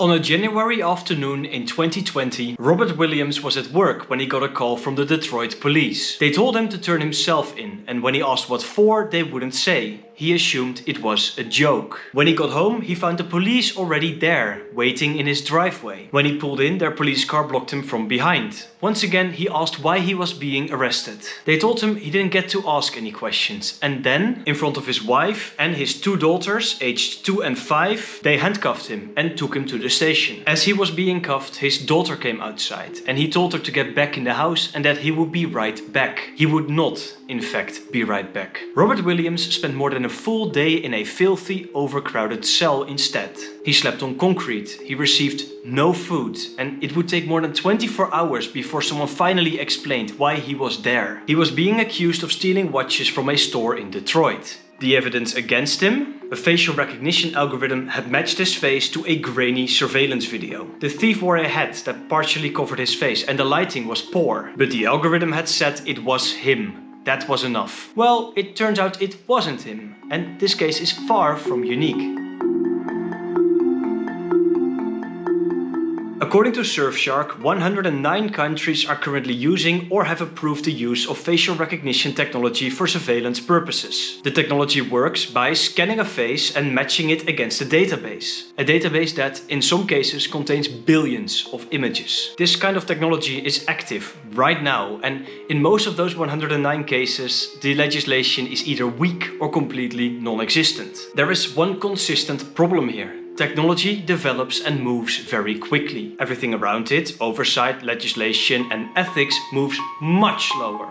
On a January afternoon in 2020, Robert Williams was at work when he got a call from the Detroit police. They told him to turn himself in, and when he asked what for, they wouldn't say. He assumed it was a joke. When he got home, he found the police already there, waiting in his driveway. When he pulled in, their police car blocked him from behind. Once again, he asked why he was being arrested. They told him he didn't get to ask any questions. And then, in front of his wife and his two daughters, aged 2 and 5, they handcuffed him and took him to the station. As he was being cuffed, his daughter came outside and he told her to get back in the house and that he would be right back. He would not, in fact, be right back. Robert Williams spent more than a full day in a filthy, overcrowded cell instead. He slept on concrete, he received no food, and it would take more than 24 hours before someone finally explained why he was there. He was being accused of stealing watches from a store in Detroit. The evidence against him? A facial recognition algorithm had matched his face to a grainy surveillance video. The thief wore a hat that partially covered his face and the lighting was poor, but the algorithm had said it was him. That was enough. Well, it turns out it wasn't him, and this case is far from unique. According to Surfshark, 109 countries are currently using or have approved the use of facial recognition technology for surveillance purposes. The technology works by scanning a face and matching it against a database. A database that, in some cases, contains billions of images. This kind of technology is active right now, and in most of those 109 cases, the legislation is either weak or completely non-existent. There is one consistent problem here. Technology develops and moves very quickly. Everything around it, oversight, legislation and ethics, moves much slower.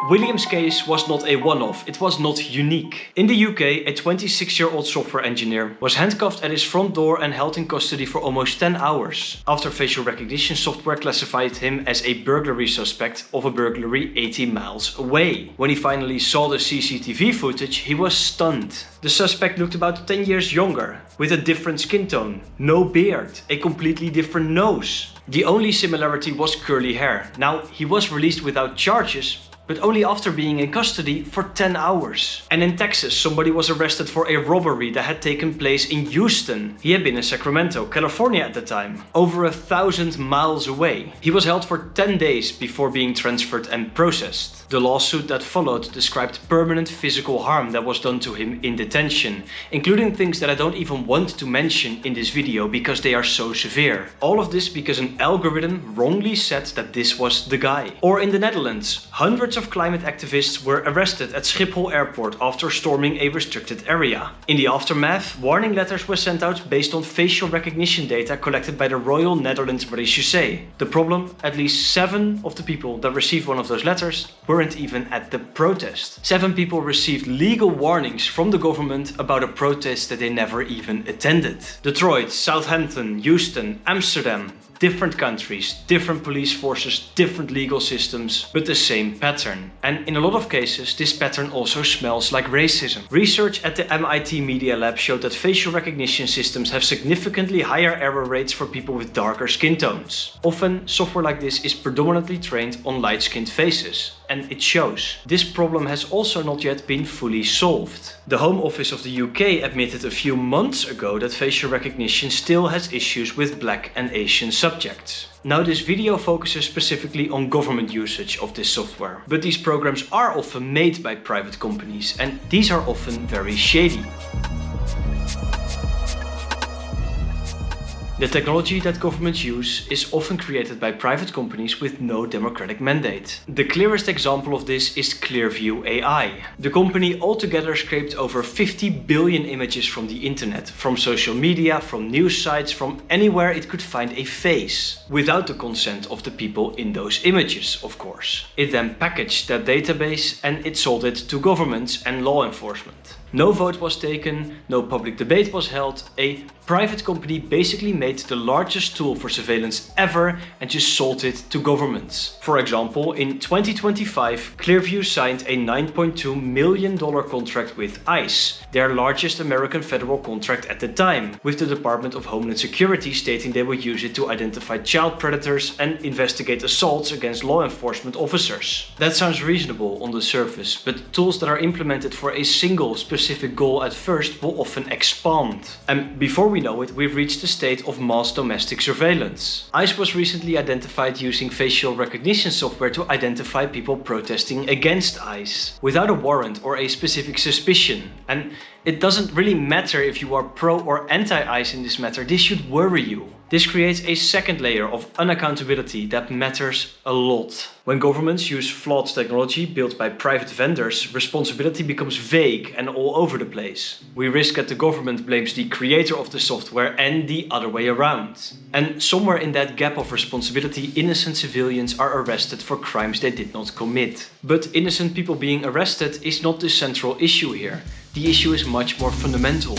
Williams' case was not a one-off, it was not unique. In the UK, a 26-year-old software engineer was handcuffed at his front door and held in custody for almost 10 hours, after facial recognition software classified him as a burglary suspect of a burglary 80 miles away. When he finally saw the CCTV footage, he was stunned. The suspect looked about 10 years younger, with a different skin tone, no beard, a completely different nose. The only similarity was curly hair. Now, he was released without charges, but only after being in custody for 10 hours. And in Texas, somebody was arrested for a robbery that had taken place in Houston. He had been in Sacramento, California at the time, over 1,000 miles away. He was held for 10 days before being transferred and processed. The lawsuit that followed described permanent physical harm that was done to him in detention, including things that I don't even want to mention in this video because they are so severe. All of this because an algorithm wrongly said that this was the guy. Or in the Netherlands, hundreds of climate activists were arrested at Schiphol airport after storming a restricted area. In the aftermath, warning letters were sent out based on facial recognition data collected by the Royal Netherlands Marechaussee. The problem, at least 7 of the people that received one of those letters weren't even at the protest. 7 people received legal warnings from the government about a protest that they never even attended. Detroit, Southampton, Houston, Amsterdam. Different countries, different police forces, different legal systems, but the same pattern. And in a lot of cases, this pattern also smells like racism. Research at the MIT Media Lab showed that facial recognition systems have significantly higher error rates for people with darker skin tones. Often, software like this is predominantly trained on light-skinned faces. And it shows. This problem has also not yet been fully solved. The Home Office of the UK admitted a few months ago that facial recognition still has issues with Black and Asian subjects. Now this video focuses specifically on government usage of this software, but these programs are often made by private companies and these are often very shady. The technology that governments use is often created by private companies with no democratic mandate. The clearest example of this is Clearview AI. The company altogether scraped over 50 billion images from the internet, from social media, from news sites, from anywhere it could find a face, without the consent of the people in those images, of course. It then packaged that database and it sold it to governments and law enforcement. No vote was taken, no public debate was held. A private company basically made the largest tool for surveillance ever and just sold it to governments. For example, in 2025, Clearview signed a $9.2 million contract with ICE, their largest American federal contract at the time, with the Department of Homeland Security stating they would use it to identify child predators and investigate assaults against law enforcement officers. That sounds reasonable on the surface, but tools that are implemented for a single specific specific goal at first will often expand. And before we know it, we've reached a state of mass domestic surveillance. ICE was recently identified using facial recognition software to identify people protesting against ICE, without a warrant or a specific suspicion. And it doesn't really matter if you are pro or anti-ICE in this matter, this should worry you. This creates a second layer of unaccountability that matters a lot. When governments use flawed technology built by private vendors, responsibility becomes vague and all over the place. We risk that the government blames the creator of the software and the other way around. And somewhere in that gap of responsibility, innocent civilians are arrested for crimes they did not commit. But innocent people being arrested is not the central issue here. The issue is much more fundamental.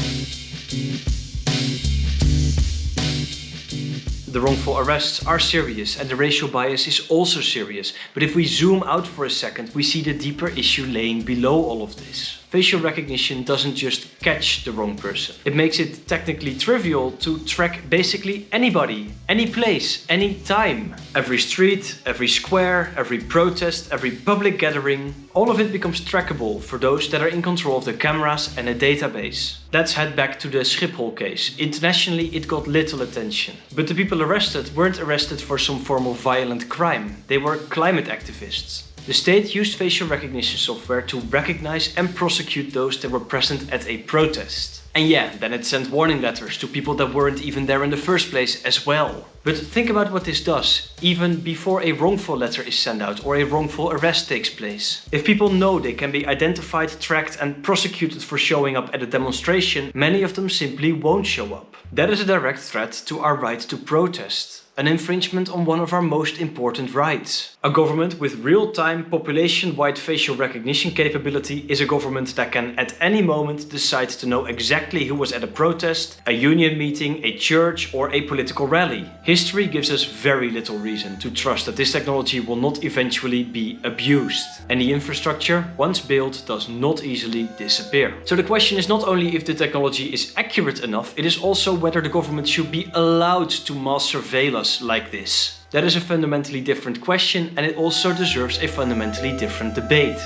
The wrongful arrests are serious and the racial bias is also serious, but if we zoom out for a second, we see the deeper issue laying below all of this. Facial recognition doesn't just catch the wrong person. It makes it technically trivial to track basically anybody, any place, any time. Every street, every square, every protest, every public gathering, all of it becomes trackable for those that are in control of the cameras and a database. Let's head back to the Schiphol case. Internationally, it got little attention. But the people arrested weren't arrested for some form of violent crime. They were climate activists. The state used facial recognition software to recognize and prosecute those that were present at a protest. And yeah, then it sent warning letters to people that weren't even there in the first place as well. But think about what this does, even before a wrongful letter is sent out or a wrongful arrest takes place. If people know they can be identified, tracked and prosecuted for showing up at a demonstration, many of them simply won't show up. That is a direct threat to our right to protest. An infringement on one of our most important rights. A government with real-time population-wide facial recognition capability is a government that can at any moment decide to know exactly who was at a protest, a union meeting, a church or a political rally. History gives us very little reason to trust that this technology will not eventually be abused. And the infrastructure, once built, does not easily disappear. So the question is not only if the technology is accurate enough, it is also whether the government should be allowed to mass surveil us like this. That is a fundamentally different question and it also deserves a fundamentally different debate.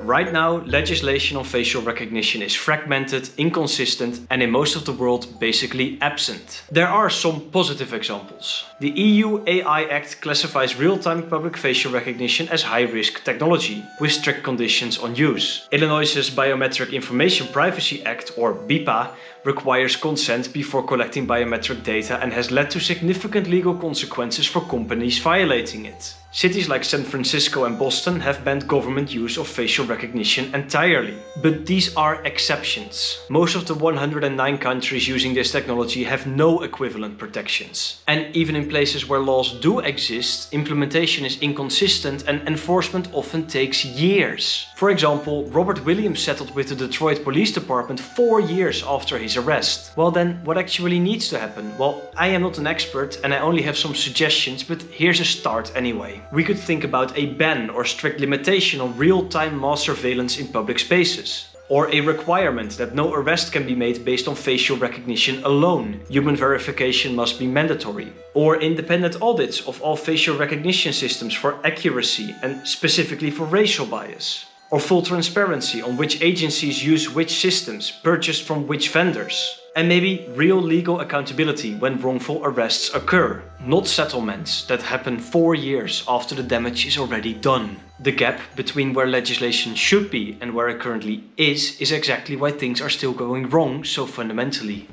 Right now, legislation on facial recognition is fragmented, inconsistent, and in most of the world basically absent. There are some positive examples. The EU AI Act classifies real-time public facial recognition as high-risk technology, with strict conditions on use. Illinois' Biometric Information Privacy Act, or BIPA, requires consent before collecting biometric data and has led to significant legal consequences for companies violating it. Cities like San Francisco and Boston have banned government use of facial recognition entirely. But these are exceptions. Most of the 109 countries using this technology have no equivalent protections. And even in places where laws do exist, implementation is inconsistent and enforcement often takes years. For example, Robert Williams settled with the Detroit Police Department 4 years after his arrest. Well then, what actually needs to happen? Well, I am not an expert and I only have some suggestions, but here's a start anyway. We could think about a ban or strict limitation on real-time mass surveillance in public spaces. Or a requirement that no arrest can be made based on facial recognition alone. Human verification must be mandatory. Or independent audits of all facial recognition systems for accuracy and specifically for racial bias. Or full transparency on which agencies use which systems, purchased from which vendors. And maybe real legal accountability when wrongful arrests occur, not settlements that happen 4 years after the damage is already done. The gap between where legislation should be and where it currently is exactly why things are still going wrong so fundamentally.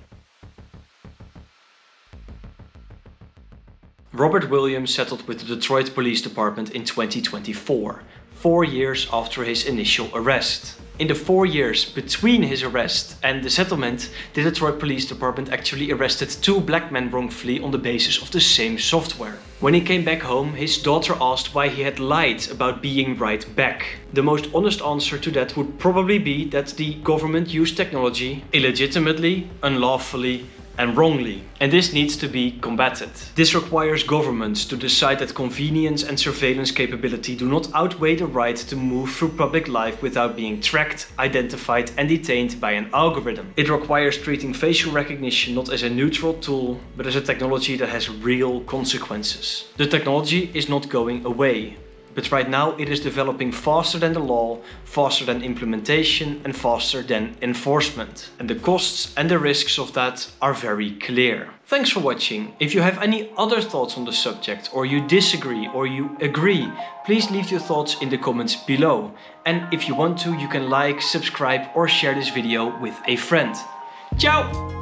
Robert Williams settled with the Detroit Police Department in 2024, 4 years after his initial arrest. In the 4 years between his arrest and the settlement, the Detroit Police Department actually arrested 2 black men wrongfully on the basis of the same software. When he came back home, his daughter asked why he had lied about being right back. The most honest answer to that would probably be that the government used technology illegitimately, unlawfully, and wrongly. And this needs to be combated. This requires governments to decide that convenience and surveillance capability do not outweigh the right to move through public life without being tracked, identified and detained by an algorithm. It requires treating facial recognition not as a neutral tool, but as a technology that has real consequences. The technology is not going away. But right now it is developing faster than the law, faster than implementation, and faster than enforcement. And the costs and the risks of that are very clear. Thanks for watching. If you have any other thoughts on the subject, or you disagree or you agree, please leave your thoughts in the comments below. And if you want to, you can like, subscribe or share this video with a friend. Ciao!